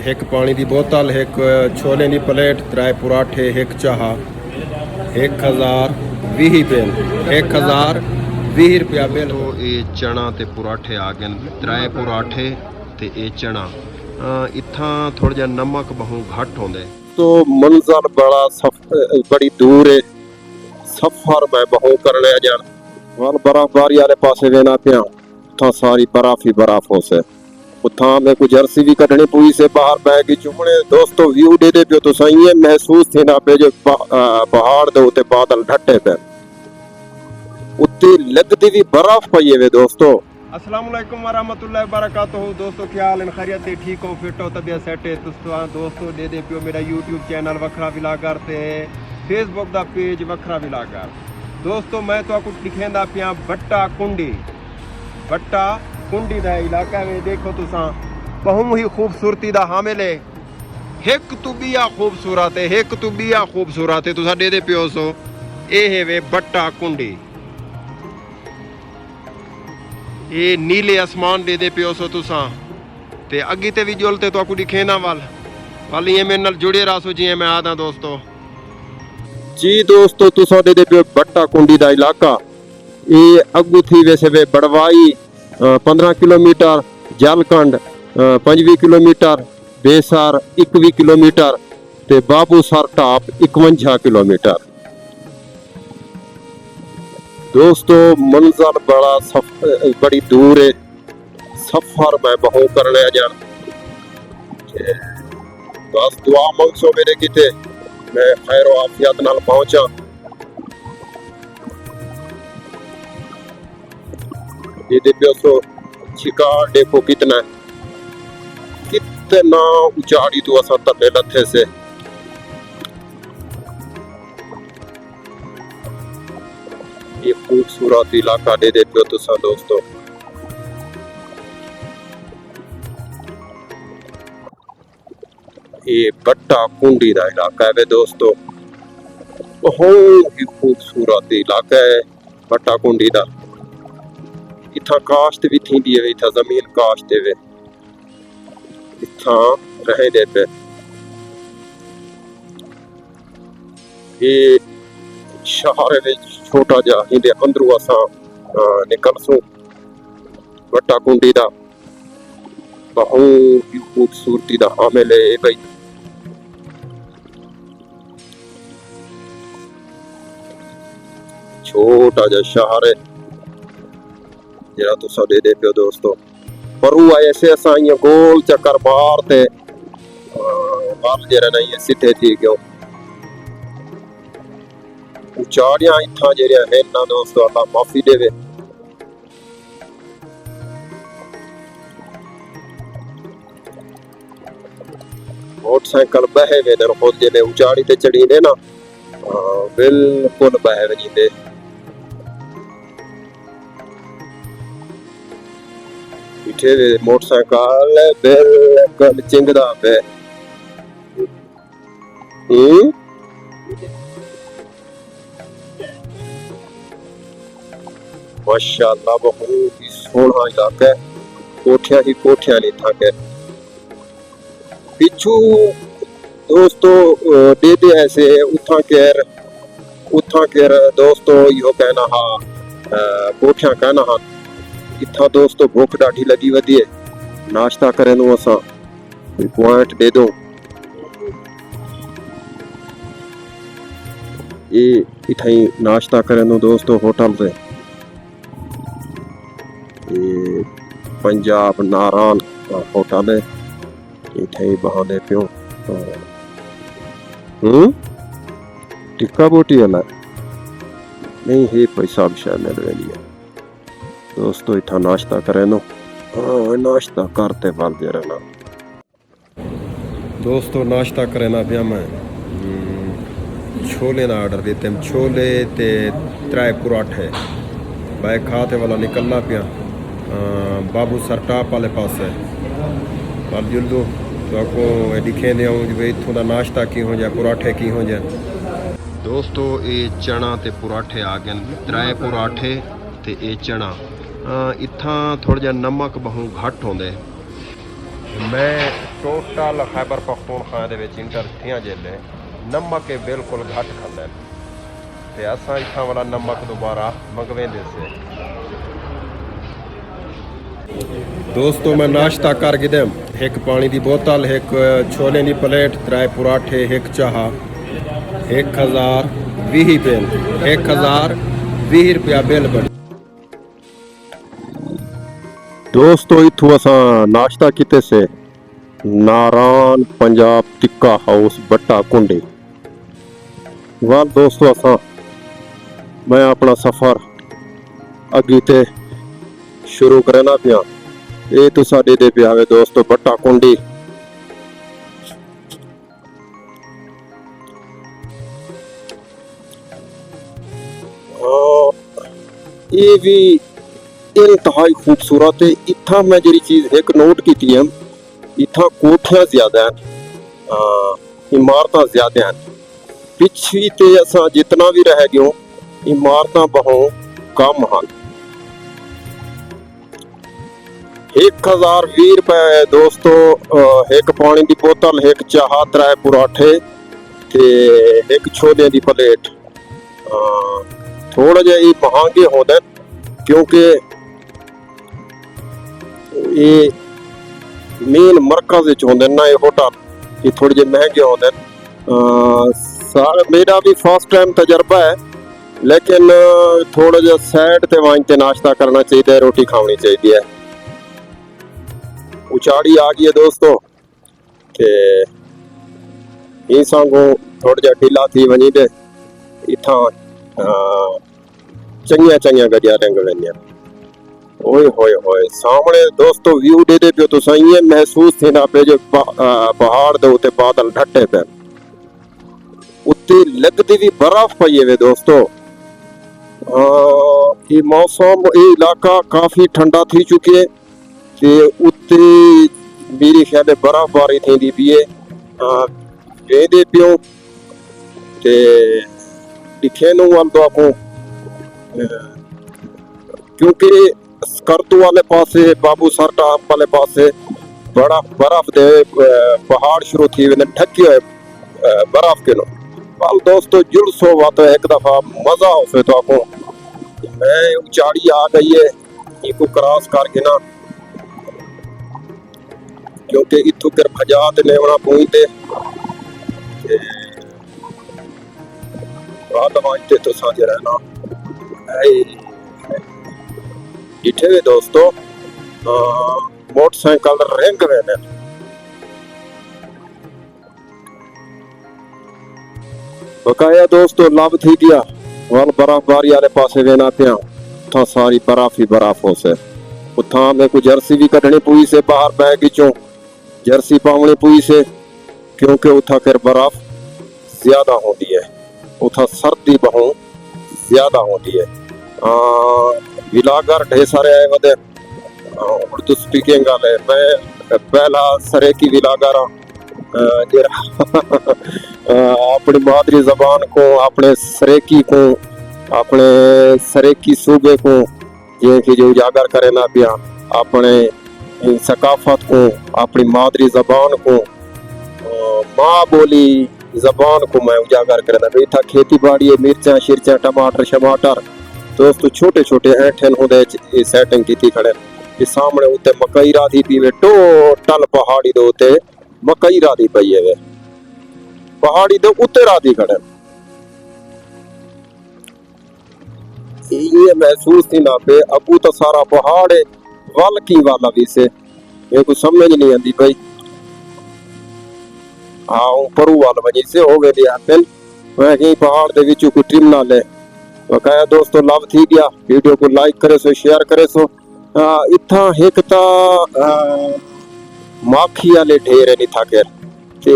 एक पानी की बोतल, एक छोले की प्लेट, 3 पराठे, एक चाह, 1020 बिल, 1020 रुपया बिल। तो ये चना ते पराठे आ गए, 3 पराठे ते ये चना। इत्थां थोड़ा जा नमक बहु घट होंदे। तो मंजर बड़ी दूर है, सफर मैं बहु करने जान वाल बर्फबारी वाले पासे वेना पिया, उथा सारी बर्फ ही बर्फ हो से। उथा में कुछ जर्सी भी कटनी पुई से बाहर बह गई चुमने। दोस्तों व्यू दे दे पियो तो सही है, महसूस थी ना पे जो पहाड़ दे उते बादल ढटे पे उते लगती भी बर्फ पई है वे। दोस्तों अस्सलाम वालेकुम वरहमतुल्लाहि वबरकातुहू। दोस्तों क्या हाल है, खैरियत है, ठीक हो, फिट हो, तबीयत सेट है? दोस्तों दे दे पियो मेरा यूट्यूब चैनल वखरा विलागर ते फेसबुक दा पेज वखरा विलागर। दोस्तों मैं तो आपको दिखेंदा पिया बट्टा कुंडी दा इलाका में। देखो तुसा बहु ही खूबसूरती दा हामिल है, एक तुबिया खूबसूरत है, एक तुबिया खूबसूरत है। तुसा दे दे पियो सो ए है वे बट्टा कुंडी। ये नीले आसमान दे दे पियो सो तुसा ते अगी ते भी जुलते तो आपको दिखेना वाल ये मेरे नाल जुड़े रहो जी मैं आदा। दोस्तों जी दोस्तों तुसा दे दे पियो बट्टा कुंडी दा इलाका। ये अगू थी वैसे वे बड़वाई 15 किलोमीटर, जलकंड 25 किलोमीटर, बेसर 21 किलोमीटर ते बाबूसर टाप 51 किलोमीटर। दोस्तों मंजर बड़ी दूर है, सफर मैं बहु करने जान। बस दुआ मंगसो मेरे किते मैं खैर आफियत नाल पहुंचा। ये देखो सो शिकार देखो कितना उचाड़ी तो असा तले लथे से। ये खूबसूरत इलाका दे देते हो तुसा दोस्तों। ये बट्टा कुंडी दा इलाका है दोस्तों, बहुत ही खूबसूरत इलाका है बट्टा कुंडी दा। इथा काश्त भी थी दी है, इथा जमीन काश्त है, इथा रहे दे पे। ये शहर में छोटा जा इंदे अंदरू असा निकलसू बट्टा कुंडी दा। बहुत ही खूबसूरती दा हामिल है भाई। छोटा जा शहर है जरा तुसा दे दे पियो दोस्तों। पर वो ऐसे असा ये गोल चक्कर मारते बाल जरा नहीं है सीधे थी क्यों उचाड़ियां इथा जरिया है ना दोस्तों, अल्लाह माफी देवे। मोटरसाइकिल बहे वे दर खुद जले उचाड़ी ते चढ़ी ने ना बिल्कुल बहे वे जींदे। पीछे मोटरसाइकिल बिल्कुल चिंगदा पे। माशाअल्लाह बहुत ही सोहना इलाका है, कोठिया ही कोठिया नहीं था के पिछू दोस्तों दे दे ऐसे उठा केर दोस्तों यो कहना हा कोठिया कहना हा। इथा दोस्तों भूख डाठी लगी वधी है, नाश्ता करे नु असा पॉइंट दे दो। ये इथा ही नाश्ता करे नु दोस्तों होटल से। ये पंजाब नारायण होटल है, इथे बहाने पियो टिक्का बोटी वाला नहीं है, पैसा भी शायद मिल रही है दोस्तों। इथा नाश्ता करे नो नाश्ता करते बाल दे रहना दोस्तों। नाश्ता करे ना पिया मैं छोले ना ऑर्डर देते हम, छोले ते 3 पराठे बाय खाते वाला निकलना पिया बाबूसर टाप वाले पास है पर जुल्दू तो आपको दिखे दे भाई इतों का नाश्ता की हो जाए, पराठे की हो जाए। दोस्तों ये चना ते पराठे आ गए, 3 पराठे ते ये चना। इत्थां थोड़ा जा नमक बहु घट होंदे मैं टोटल खैबर पख्तूनख्वा दे विच इंटर थियां जेले नमक बिल्कुल घट खांदा ते असां इत्थां वाला नमक दोबारा मंगवेंदे से। दोस्तों मैं नाश्ता कर गिदम, एक पानी की बोतल, एक छोले की प्लेट, 3 पराठे, एक चाह, 1020 बिल, 1020 रुपया बिल बन। दोस्तों इथों असा नाश्ता किते से नारायण पंजाब टिक्का हाउस बट्टा कुंडी। वाल दोस्तों असा मैं अपना सफर अगे ते शुरू करना पिया। ये तो साडे दे पिया वे दोस्तों बट्टा कुंडी। ये भी इंतहाई खूबसूरत है। इत्था मैं जी चीज एक नोट की है, इत्था कोठियां ज्यादा हैं, इमारतां ज्यादा हैं। पिछली ते असा जितना भी रह गयो इमारतां बहुत कम हैं। 1020 रुपए दोस्तों, एक पानी की बोतल, एक चाह, 3 पराठे ते एक छोले की प्लेट। थोड़ा जिहा महंगे होंदे क्योंकि ये मेन मरकज होंदे ना, ये होटल ये थोड़े जे महंगे होंदे। मेरा भी फर्स्ट टाइम तजर्बा है, लेकिन थोड़ा जिहा साइड ते वहीं ते नाश्ता करना चाहिए, रोटी खानी चाहिए। उचाड़ी आ गई है दोस्तों के इंसान को थोड़ा जिहा ढीला थी वहीं दे इत्था चंगिया चंगिया गड्डियां रंग वेंदियां। ओए होए होए सामने दोस्तों व्यू दे दे पियो तो सही है, महसूस थीना पे जो पहाड़ दे उते बादल ढटे पे उते लगदी भी बर्फ पई है दोस्तों। ये मौसम ये इलाका काफी ठंडा थी चुकी है ते उते मेरी ख्याल बर्फबारी थी पी है। वेंदे पियो ते दिखे नु वाल तो आपको, क्योंकि स्कर्दू वाले पासे बाबू सरटा वाले पासे बड़ा बर्फ दे पहाड़ शुरू थी वे ढके हुए बर्फ के नो। वाल दोस्तों जुड़ सो बात एक दफा मजा हो तो आपको। मैं उचाड़ी आ गई है इको क्रॉस करके ना, क्योंकि इथों कर भजात लेवना पहुंचते रात वाजते तो साजे रहना इठे हुए दोस्तों। मोटरसाइकिल रेंग वेने बकाया दोस्तों लब थी गया वाल बर्फबारी वाले पासे वेना पिया। उथा सारी बर्फ ही बर्फ हो से। उथा में को जर्सी भी कटनी पुई से बाहर बैग चो जर्सी पावनी पुई से, क्योंकि उथा कर बर्फ ज्यादा होती है, उथा सर्दी बहुत ज्यादा होती है। विलागर ढेर सारे आए वदे उर्दू स्पीकिंग वाले। मैं पहला सरे की विलागर अपनी मादरी जबान को, अपने सरेकी को, अपने सरेकी सूबे को ये कि जो उजागर करे ना पिया, अपने सकाफत को, अपनी मादरी जबान को, माँ बोली जबान को मैं उजागर करना। था खेती बाड़ी मिर्चा शिरचा टमाटर शमाटर दोस्तों छोटे छोटे ऐठन होंदे सेटिंग की खड़े। ये सामने उते मकई राधी पीवे टोटल पहाड़ी दे उते मकई राधी पई है, पहाड़ी दे उते राधी खड़े। ये महसूस थी ना पे अबू तो सारा पहाड़ है वल की वाला भी से मेरे को समझ नहीं आती भाई। हाँ परू वाल वजह से हो गए हासिल मैं कहीं पहाड़ दे विच कोई ट्रिम ना ले। बकाया दोस्तों लव थी गया, वीडियो को लाइक करे सो शेयर करे सो। इत्था एक ता माखी वाले ढेर है नहीं था ते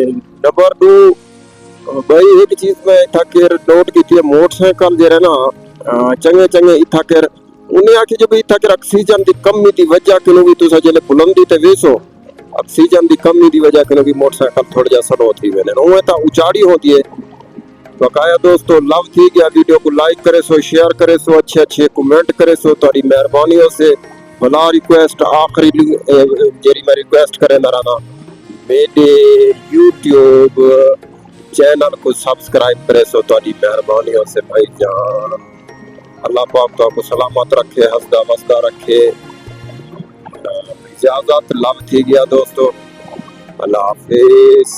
नंबर 2 भाई एक चीज मैं इत्था केर नोट की थी मोटरसाइकिल जे ना चंगे चंगे इत्था केर उन्हें आखी जो इत्था केर ऑक्सीजन की कमी की वजह किनो भी तुसा जेले बुलंदी ते वेसो ऑक्सीजन की कमी की वजह किनो भी मोटरसाइकिल थोड़ा जा स्लो थी वेने उहे ता ऊंचाई होती है। बकाया दोस्तों लव थी गया, वीडियो को लाइक करे सो शेयर करे सो अच्छे अच्छे कमेंट करे सो, तारी मेहरबानी हो से भला रिक्वेस्ट आखिरी जेरी मैं रिक्वेस्ट करें ना मेरे यूट्यूब चैनल को सब्सक्राइब करे सो ਤੁਹਾਡੀ मेहरबानी से भाई जान। अल्लाह पाक तो आपको सलामत रखे, हंसदा वसदा रखे। इजाजत लव थी गया दोस्तों, अल्लाह हाफिज।